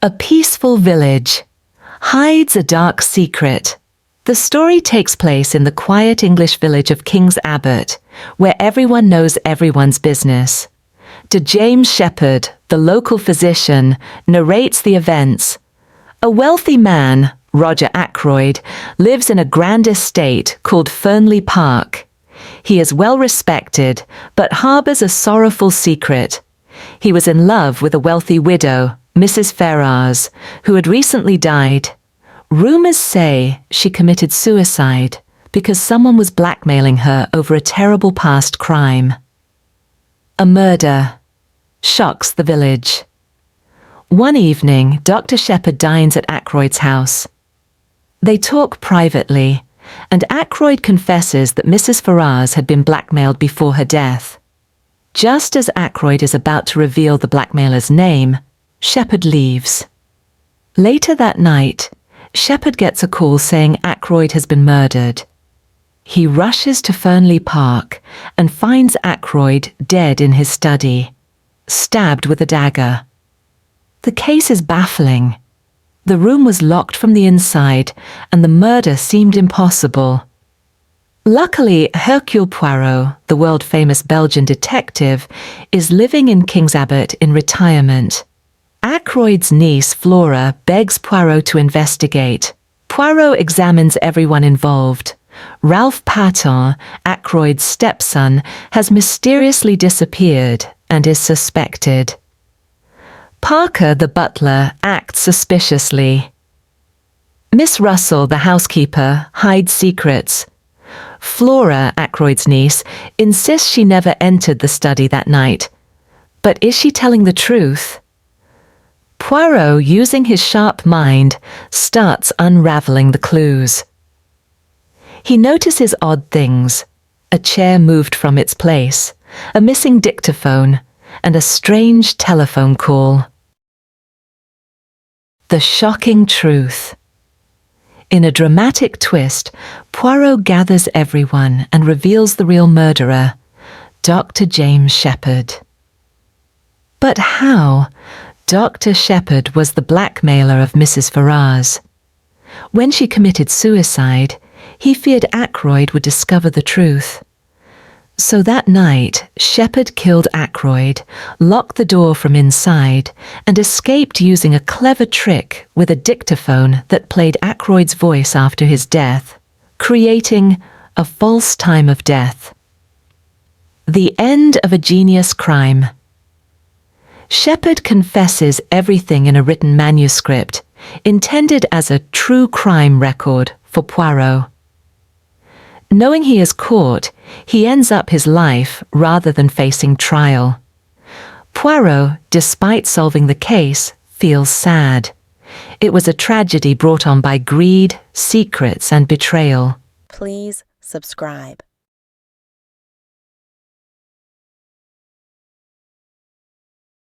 A peaceful village hides a dark secret. The story takes place in the quiet English village of King Abbot, where everyone knows everyone's business. James Shepherd, the local physician, narrates the events. A wealthy man, Roger Ackroyd, lives in a grand estate called Fernly Park. He is well respected, but harbors a sorrowful secret. He was in love with a wealthy widow, Mrs. Ferrars, who had recently died. Rumors say she committed suicide because someone was blackmailing her over a terrible past crime. A murder shocks the village. One evening, Dr. Shepherd dines at Ackroyd's house. They talk privately, and Ackroyd confesses that Mrs. Ferrars had been blackmailed before her death. Just as Ackroyd is about to reveal the blackmailer's name, Shepherd leaves. Later that night, Shepherd gets a call saying Ackroyd has been murdered. He rushes to Fernly Park and finds Ackroyd dead in his study, stabbed with a dagger. The case is baffling. The room was locked from the inside, and the murder seemed impossible. Luckily, Hercule Poirot, the world-famous Belgian detective, is living in King Abbot in retirement. Ackroyd's niece, Flora, begs Poirot to investigate. Poirot examines everyone involved. Ralph Paton, Ackroyd's stepson, has mysteriously disappeared and is suspected. Parker, the butler, acts suspiciously. Miss Russell, the housekeeper, hides secrets. Flora, Ackroyd's niece, insists she never entered the study that night. But is she telling the truth? Poirot, using his sharp mind, starts unraveling the clues. He notices odd things: a chair moved from its place, a missing dictaphone, and a strange telephone call. The shocking truth. In a dramatic twist, Poirot gathers everyone and reveals the real murderer, Dr. James Shepherd. But how? Dr. Shepherd was the blackmailer of Mrs. Ferrars. When she committed suicide, he feared Ackroyd would discover the truth. So that night, Shepherd killed Ackroyd, locked the door from inside, and escaped using a clever trick with a dictaphone that played Ackroyd's voice after his death, creating a false time of death. The end of a genius crime. Shepherd confesses everything in a written manuscript, intended as a true crime record for Poirot. Knowing he is caught, he ends up his life rather than facing trial. Poirot, despite solving the case, feels sad. It was a tragedy brought on by greed, secrets, and betrayal. Please subscribe.